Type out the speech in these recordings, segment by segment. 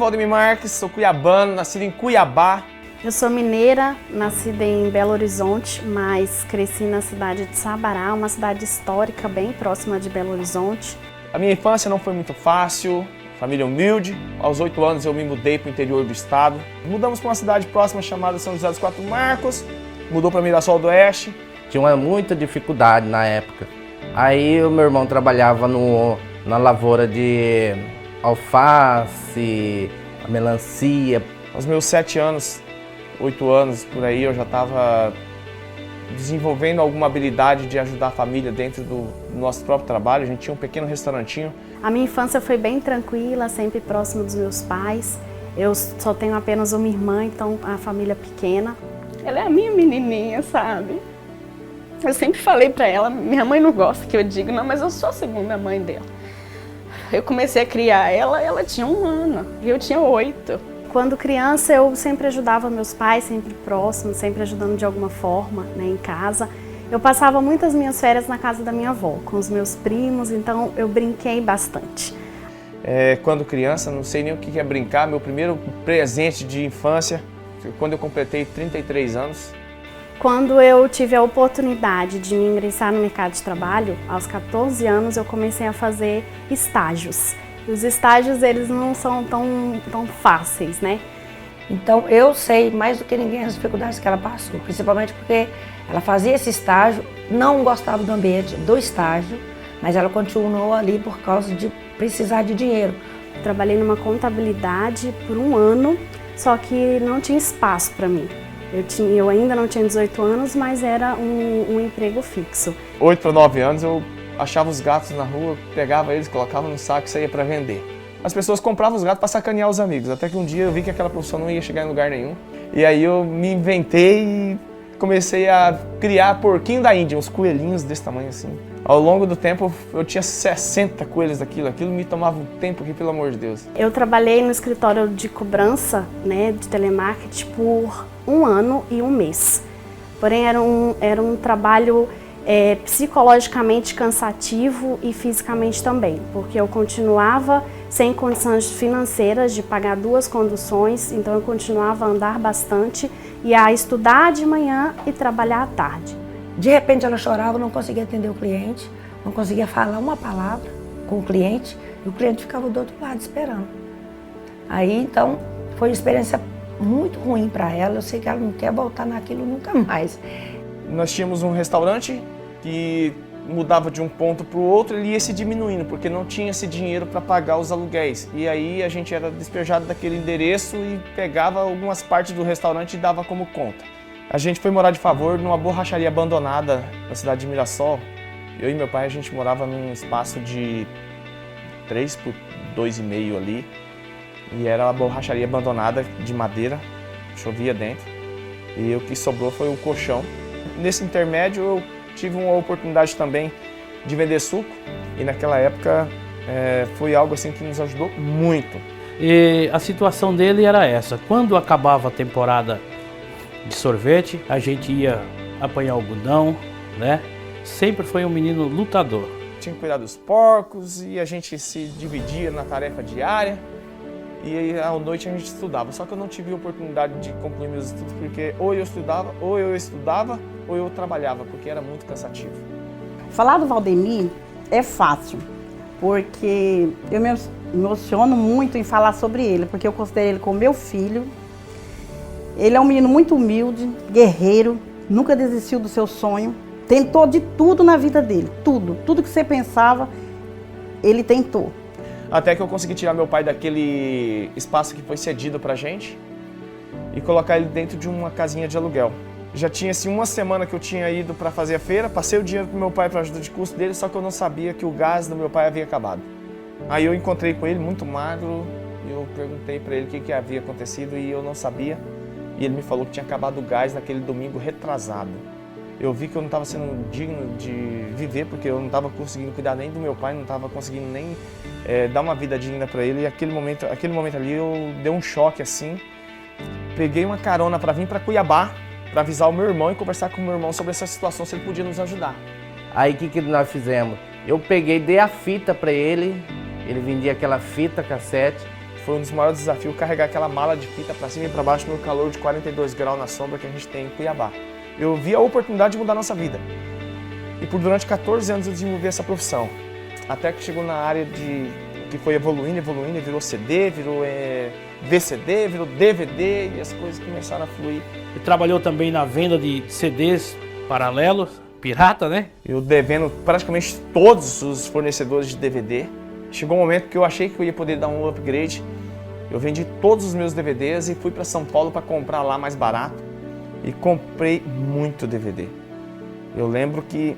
Valdemir Marques, sou cuiabano, nascido em Cuiabá. Eu sou mineira, nascida em Belo Horizonte, mas cresci na cidade de Sabará, uma cidade histórica bem próxima de Belo Horizonte. A minha infância não foi muito fácil, família humilde. Aos 8 anos eu me mudei para o interior do estado. Mudamos para uma cidade próxima chamada São José dos Quatro Marcos, mudou para Mirassol do Oeste. Tinha muita dificuldade na época. Aí o meu irmão trabalhava na lavoura de alface, melancia. Aos meus 7 anos, 8 anos, por aí, eu já estava desenvolvendo alguma habilidade de ajudar a família dentro do nosso próprio trabalho. A gente tinha um pequeno restaurantinho. A minha infância foi bem tranquila, sempre próximo dos meus pais. Eu só tenho apenas uma irmã, então a família é pequena. Ela é a minha menininha, sabe? Eu sempre falei pra ela, minha mãe não gosta que eu diga, não, mas eu sou a segunda mãe dela. Eu comecei a criar ela, ela tinha 1 ano e eu tinha 8. Quando criança, eu sempre ajudava meus pais, sempre próximo, sempre ajudando de alguma forma, né, em casa. Eu passava muitas minhas férias na casa da minha avó, com os meus primos, então eu brinquei bastante. Quando criança, não sei nem o que é brincar, meu primeiro presente de infância, quando eu completei 33 anos. Quando eu tive a oportunidade de me ingressar no mercado de trabalho, aos 14 anos eu comecei a fazer estágios. E os estágios, eles não são tão fáceis, né? Então eu sei mais do que ninguém as dificuldades que ela passou, principalmente porque ela fazia esse estágio, não gostava do ambiente do estágio, mas ela continuou ali por causa de precisar de dinheiro. Trabalhei numa contabilidade por 1 ano, só que não tinha espaço para mim. Eu ainda não tinha 18 anos, mas era um emprego fixo. 8 para 9 anos eu achava os gatos na rua, pegava eles, colocava no saco e saía para vender. As pessoas compravam os gatos para sacanear os amigos, até que um dia eu vi que aquela profissão não ia chegar em lugar nenhum. E aí eu me inventei e comecei a criar porquinho da Índia, uns coelhinhos desse tamanho assim. Ao longo do tempo eu tinha 60 coelhos daquilo, aquilo me tomava um tempo aqui, pelo amor de Deus. Eu trabalhei no escritório de cobrança, né, de telemarketing por 1 ano e 1 mês. Porém era um trabalho psicologicamente cansativo e fisicamente também, porque eu continuava sem condições financeiras de pagar 2 conduções, então eu continuava a andar bastante e a estudar de manhã e trabalhar à tarde. De repente ela chorava, não conseguia atender o cliente, não conseguia falar uma palavra com o cliente e o cliente ficava do outro lado esperando. Aí então foi uma experiência muito ruim para ela, eu sei que ela não quer voltar naquilo nunca mais. Nós tínhamos um restaurante que mudava de um ponto para o outro, ele ia se diminuindo, porque não tinha esse dinheiro para pagar os aluguéis. E aí a gente era despejado daquele endereço e pegava algumas partes do restaurante e dava como conta. A gente foi morar de favor numa borracharia abandonada na cidade de Mirassol. Eu e meu pai, a gente morava num espaço de 3 por 2,5 ali. E era uma borracharia abandonada de madeira, chovia dentro. E o que sobrou foi o colchão. Nesse intermédio eu tive uma oportunidade também de vender suco. E naquela época foi algo assim que nos ajudou muito. E a situação dele era essa: quando acabava a temporada de sorvete, a gente ia apanhar algodão, né? Sempre foi um menino lutador. Tinha que cuidar dos porcos e a gente se dividia na tarefa diária. E aí, à noite a gente estudava, só que eu não tive a oportunidade de concluir meus estudos, porque ou eu estudava, ou eu trabalhava, porque era muito cansativo. Falar do Valdemir é fácil, porque eu me emociono muito em falar sobre ele, porque eu considero ele como meu filho. Ele é um menino muito humilde, guerreiro, nunca desistiu do seu sonho, tentou de tudo na vida dele, tudo que você pensava, ele tentou. Até que eu consegui tirar meu pai daquele espaço que foi cedido pra gente e colocar ele dentro de uma casinha de aluguel. Já tinha assim 1 semana que eu tinha ido para fazer a feira, passei o dinheiro pro meu pai para ajuda de custo dele, só que eu não sabia que o gás do meu pai havia acabado. Aí eu encontrei com ele muito magro e eu perguntei para ele o que havia acontecido e eu não sabia. E ele me falou que tinha acabado o gás naquele domingo retrasado. Eu vi que eu não estava sendo digno de viver, porque eu não estava conseguindo cuidar nem do meu pai, não estava conseguindo nem dar uma vida digna para ele. E aquele momento ali eu dei um choque assim. Peguei uma carona para vir para Cuiabá, para avisar o meu irmão e conversar com o meu irmão sobre essa situação, se ele podia nos ajudar. Aí o que nós fizemos? Eu peguei, dei a fita para ele, ele vendia aquela fita cassete, foi um dos maiores desafios, carregar aquela mala de fita para cima e para baixo no calor de 42 graus na sombra que a gente tem em Cuiabá. Eu vi a oportunidade de mudar a nossa vida. E por durante 14 anos eu desenvolvi essa profissão. Até que chegou na área que foi evoluindo, virou CD, virou VCD, virou DVD e as coisas começaram a fluir. E trabalhou também na venda de CDs paralelos, pirata, né? Eu devendo praticamente todos os fornecedores de DVD. Chegou um momento que eu achei que eu ia poder dar um upgrade. Eu vendi todos os meus DVDs e fui para São Paulo para comprar lá mais barato. E comprei muito DVD. Eu lembro que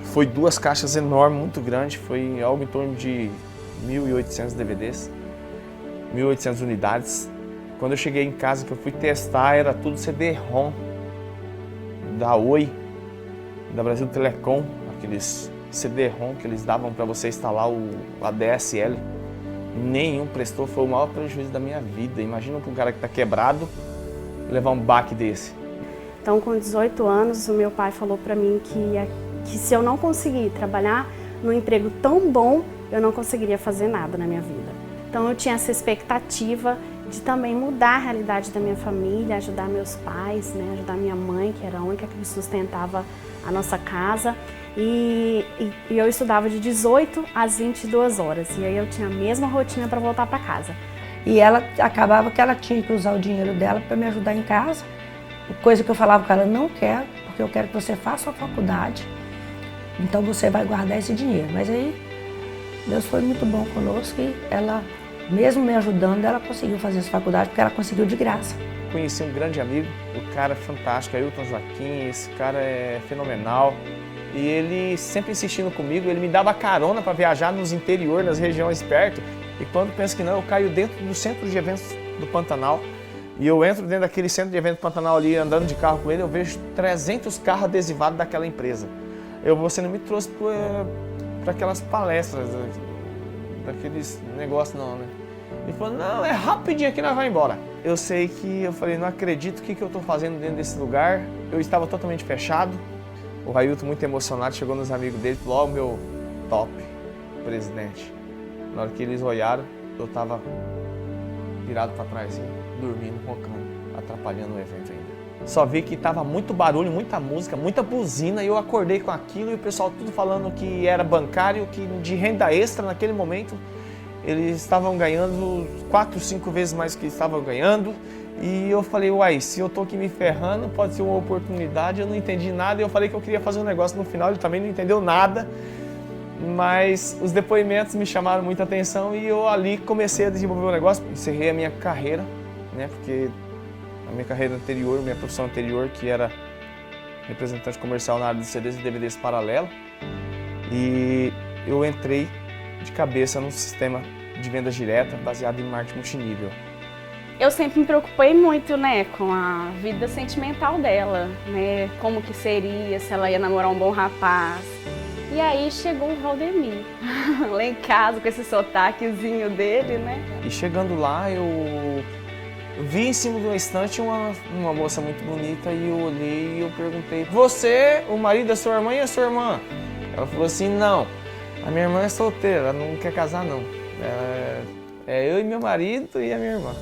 foi 2 caixas enormes, muito grandes. Foi algo em torno de 1.800 DVDs, 1.800 unidades. Quando eu cheguei em casa, que eu fui testar, era tudo CD-ROM da Oi, da Brasil Telecom, aqueles CD-ROM que eles davam para você instalar a DSL. Nenhum prestou, foi o maior prejuízo da minha vida. Imagina para um cara que está quebrado levar um baque desse. Então, com 18 anos, o meu pai falou para mim que se eu não conseguir trabalhar num emprego tão bom, eu não conseguiria fazer nada na minha vida. Então, eu tinha essa expectativa de também mudar a realidade da minha família, ajudar meus pais, né, ajudar minha mãe, que era a única que sustentava a nossa casa. E eu estudava de 18 às 22 horas. E aí eu tinha a mesma rotina para voltar para casa. E ela acabava que ela tinha que usar o dinheiro dela para me ajudar em casa. Coisa que eu falava com ela, não quero, porque eu quero que você faça a faculdade. Então você vai guardar esse dinheiro. Mas aí Deus foi muito bom conosco e ela, mesmo me ajudando, ela conseguiu fazer essa faculdade porque ela conseguiu de graça. Conheci um grande amigo, o cara é fantástico, Ailton Joaquim, esse cara é fenomenal. E ele sempre insistindo comigo, ele me dava carona para viajar nos interior, nas regiões perto. E quando penso que não, eu caio dentro do centro de eventos do Pantanal. E eu entro dentro daquele centro de eventos do Pantanal ali, andando de carro com ele, eu vejo 300 carros adesivados daquela empresa. Você não me trouxe para aquelas palestras, daqueles negócios não, né? Ele falou, não, é rapidinho aqui, nós vamos embora. Eu sei que, eu falei, não acredito, o que eu estou fazendo dentro desse lugar? Eu estava totalmente fechado. O Ailton, muito emocionado, chegou nos amigos dele e falou, ó, o meu top presidente. Na hora que eles olharam, eu estava virado para trás, dormindo, roncando, atrapalhando o evento ainda. Só vi que estava muito barulho, muita música, muita buzina, e eu acordei com aquilo e o pessoal tudo falando que era bancário, que de renda extra naquele momento eles estavam ganhando 4, 5 vezes mais que estavam ganhando. E eu falei, uai, se eu tô aqui me ferrando, pode ser uma oportunidade. Eu não entendi nada e eu falei que eu queria fazer um negócio no final, ele também não entendeu nada. Mas os depoimentos me chamaram muita atenção e eu ali comecei a desenvolver o negócio. Encerrei a minha carreira, né, porque a minha carreira anterior, minha profissão anterior, que era representante comercial na área de CDs e DVDs paralelo. E eu entrei de cabeça num sistema de vendas direta baseado em marketing multinível. Eu sempre me preocupei muito, né, com a vida sentimental dela, né, como que seria, se ela ia namorar um bom rapaz. E aí chegou o Valdemir, lá em casa, com esse sotaquezinho dele, né. E chegando lá, eu vi em cima de uma estante uma moça muito bonita e eu olhei e eu perguntei, você, o marido da sua irmã e a sua irmã? Ela falou assim, não, a minha irmã é solteira, ela não quer casar não. É eu e meu marido e a minha irmã.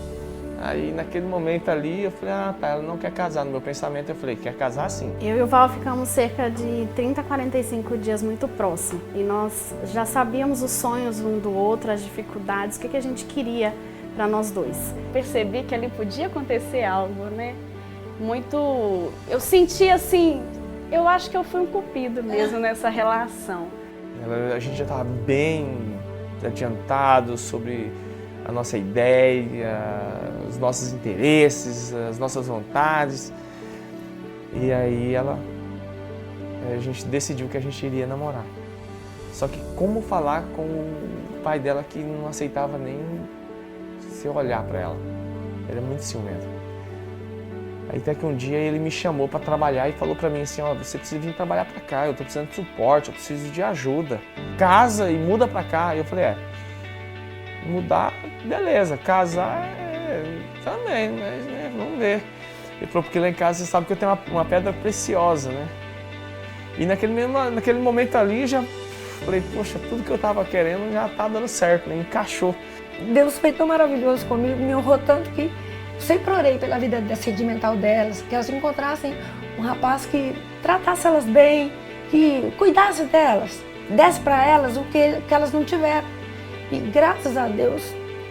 Aí naquele momento ali eu falei, ah tá, ela não quer casar. No meu pensamento eu falei, quer casar sim. Eu e o Val ficamos cerca de 30 a 45 dias muito próximos. E nós já sabíamos os sonhos um do outro, as dificuldades, o que a gente queria para nós dois. Percebi que ali podia acontecer algo, né? Muito... Eu senti assim, eu acho que eu fui um cupido mesmo nessa relação. A gente já estava bem adiantado sobre a nossa ideia, os nossos interesses, as nossas vontades. E aí a gente decidiu que a gente iria namorar. Só que como falar com o pai dela que não aceitava nem se eu olhar para ela. Ele é muito ciumento. Aí até que um dia ele me chamou para trabalhar e falou para mim assim, ó, você precisa vir trabalhar para cá, eu tô precisando de suporte, eu preciso de ajuda. Casa e muda para cá. E eu falei, mudar, beleza, casar também, mas né, vamos ver. Ele falou, porque lá em casa você sabe que eu tenho uma pedra preciosa, né? E naquele momento ali já falei, poxa, tudo que eu tava querendo já tá dando certo, né? Encaixou. Deus foi tão maravilhoso comigo, me honrou tanto que sempre orei pela vida sentimental delas, que elas encontrassem um rapaz que tratasse elas bem, que cuidasse delas, desse para elas o que elas não tiveram. E graças a Deus,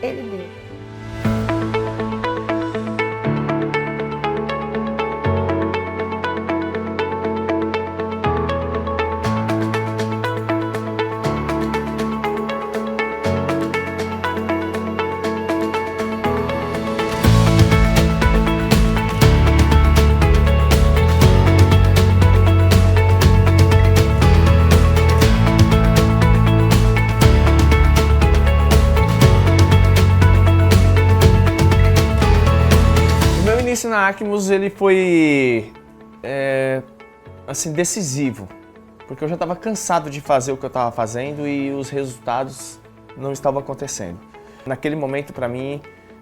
Ele deu. Na Acmos ele foi assim, decisivo, porque eu já estava cansado de fazer o que eu estava fazendo e os resultados não estavam acontecendo. Naquele momento, para mim,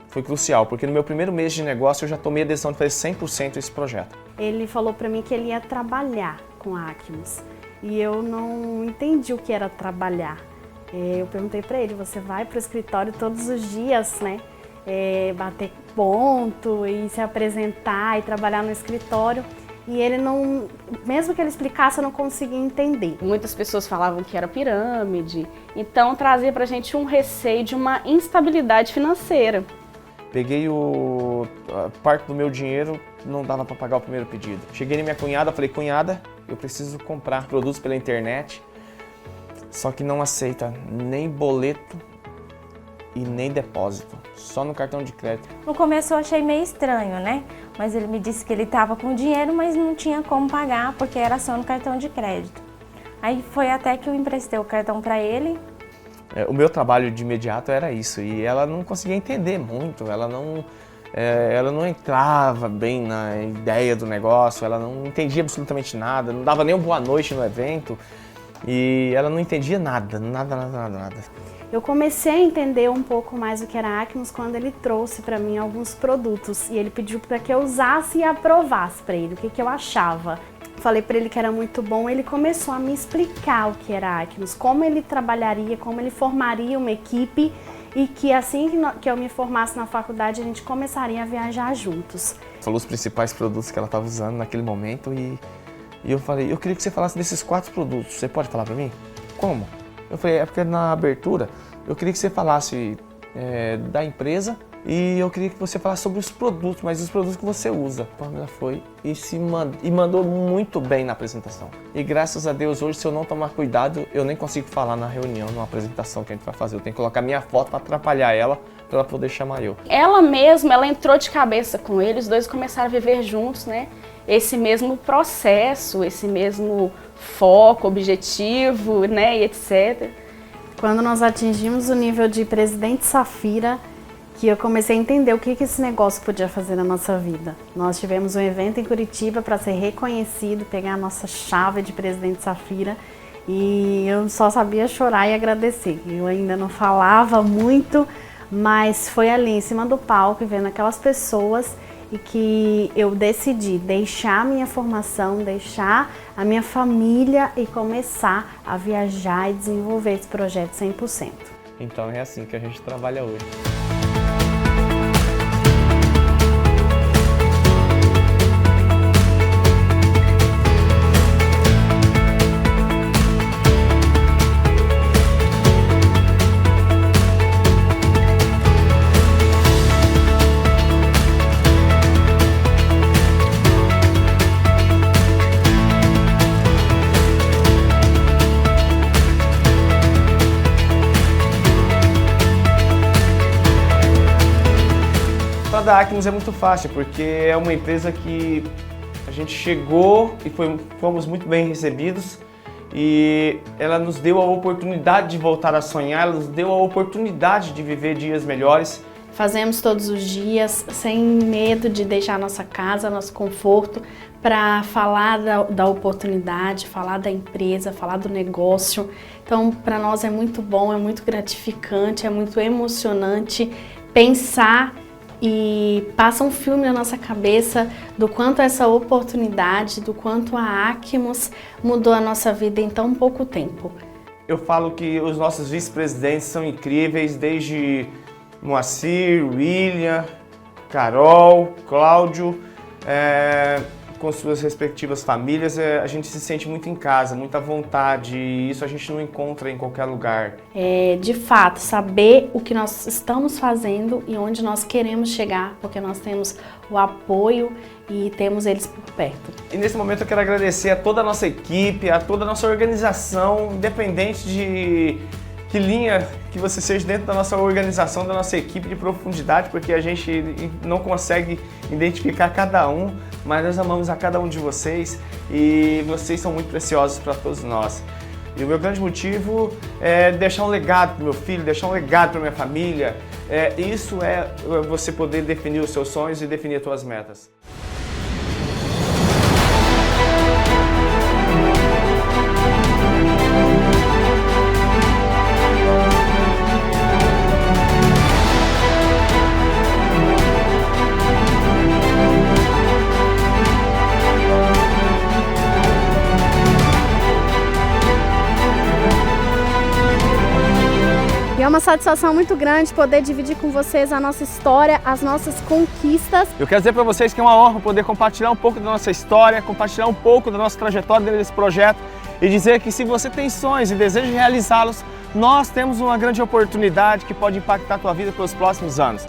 foi crucial, porque no meu primeiro mês de negócio eu já tomei a decisão de fazer 100% esse projeto. Ele falou para mim que ele ia trabalhar com a Acmos e eu não entendi o que era trabalhar. Eu perguntei para ele, você vai para o escritório todos os dias, né? Bater ponto e se apresentar e trabalhar no escritório. E ele não, mesmo que ele explicasse, eu não conseguia entender. Muitas pessoas falavam que era pirâmide, então trazia pra gente um receio de uma instabilidade financeira. Peguei a parte do meu dinheiro, não dava para pagar o primeiro pedido. Cheguei na minha cunhada, falei, cunhada, eu preciso comprar produtos pela internet, só que não aceita nem boleto e nem depósito, só no cartão de crédito. No começo eu achei meio estranho, né? Mas ele me disse que ele estava com dinheiro, mas não tinha como pagar, porque era só no cartão de crédito. Aí foi até que eu emprestei o cartão para ele. O meu trabalho de imediato era isso, e ela não conseguia entender muito, ela não entrava bem na ideia do negócio, ela não entendia absolutamente nada, não dava nem uma boa noite no evento, e ela não entendia nada. Eu comecei a entender um pouco mais o que era Acmos quando ele trouxe para mim alguns produtos e ele pediu para que eu usasse e aprovasse para ele o que eu achava. Falei para ele que era muito bom, ele começou a me explicar o que era Acmos, como ele trabalharia, como ele formaria uma equipe e que assim que eu me formasse na faculdade a gente começaria a viajar juntos. Falou os principais produtos que ela estava usando naquele momento e eu falei, eu queria que você falasse desses 4 produtos, você pode falar para mim? Como? Eu falei, é porque na abertura eu queria que você falasse da empresa e eu queria que você falasse sobre os produtos, mas os produtos que você usa. A Pamela foi e mandou muito bem na apresentação. E graças a Deus hoje, se eu não tomar cuidado, eu nem consigo falar na reunião, numa apresentação que a gente vai fazer. Eu tenho que colocar minha foto para atrapalhar ela, para ela poder chamar eu. Ela mesma, ela entrou de cabeça com ele, os dois começaram a viver juntos, né? Esse mesmo processo, esse mesmo foco, objetivo, né, e etc. Quando nós atingimos o nível de presidente Safira, que eu comecei a entender o que esse negócio podia fazer na nossa vida. Nós tivemos um evento em Curitiba para ser reconhecido, pegar a nossa chave de presidente Safira e eu só sabia chorar e agradecer. Eu ainda não falava muito, mas foi ali em cima do palco, vendo aquelas pessoas e que eu decidi deixar a minha formação, deixar a minha família e começar a viajar e desenvolver esse projeto 100%. Então é assim que a gente trabalha hoje. Da Acmos é muito fácil, porque é uma empresa que a gente chegou e fomos muito bem recebidos e ela nos deu a oportunidade de voltar a sonhar, ela nos deu a oportunidade de viver dias melhores. Fazemos todos os dias sem medo de deixar nossa casa, nosso conforto, para falar da oportunidade, falar da empresa, falar do negócio. Então, para nós é muito bom, é muito gratificante, é muito emocionante pensar e passa um filme na nossa cabeça do quanto essa oportunidade, do quanto a Acmos mudou a nossa vida em tão pouco tempo. Eu falo que os nossos vice-presidentes são incríveis, desde Moacir, William, Carol, Cláudio, com suas respectivas famílias, a gente se sente muito em casa, muita vontade, e isso a gente não encontra em qualquer lugar. De fato, saber o que nós estamos fazendo e onde nós queremos chegar, porque nós temos o apoio e temos eles por perto. E nesse momento eu quero agradecer a toda a nossa equipe, a toda a nossa organização, independente de que linha que você seja dentro da nossa organização, da nossa equipe de profundidade, porque a gente não consegue identificar cada um, mas nós amamos a cada um de vocês e vocês são muito preciosos para todos nós. E o meu grande motivo é deixar um legado para o meu filho, deixar um legado para a minha família. Isso é você poder definir os seus sonhos e definir as suas metas. E é uma satisfação muito grande poder dividir com vocês a nossa história, as nossas conquistas. Eu quero dizer para vocês que é uma honra poder compartilhar um pouco da nossa história, compartilhar um pouco da nossa trajetória dentro desse projeto e dizer que se você tem sonhos e deseja realizá-los, nós temos uma grande oportunidade que pode impactar a tua vida pelos próximos anos.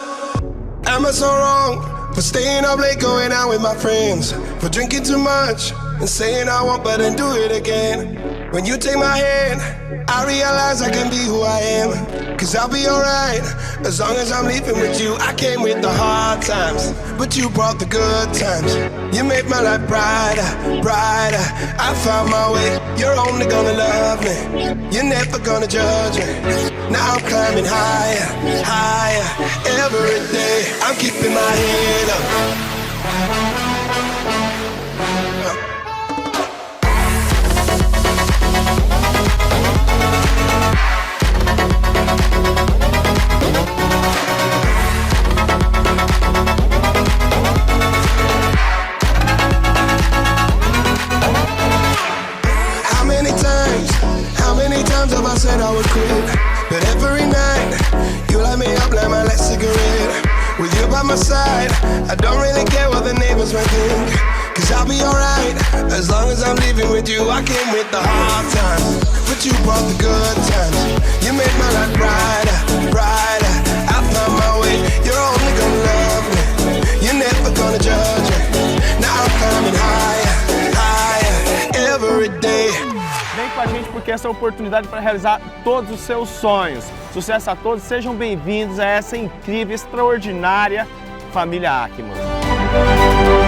Am I so wrong for staying up late, going out with my friends, for drinking too much and saying I won't, but then do it again? When you take my hand, I realize I can be who I am. Cause I'll be alright, as long as I'm leaving with you. I came with the hard times, but you brought the good times. You made my life brighter, brighter. I found my way, you're only gonna love me. You're never gonna judge me. Now I'm climbing higher, higher. Every day, I'm keeping my head up. I said I would quit, but every night you light me up like my last cigarette. With you by my side, I don't really care what the neighbors might think. Cause I'll be alright, as long as I'm living with you. I came with the hard times, but you brought the good times. You made my life brighter, brighter. I found my way, you're only gonna love me. You're never gonna judge me. Now I'm climbing higher, higher, every day. Vem com a gente porque essa é a oportunidade para realizar todos os seus sonhos. Sucesso a todos, sejam bem-vindos a essa incrível, extraordinária família Ackermann.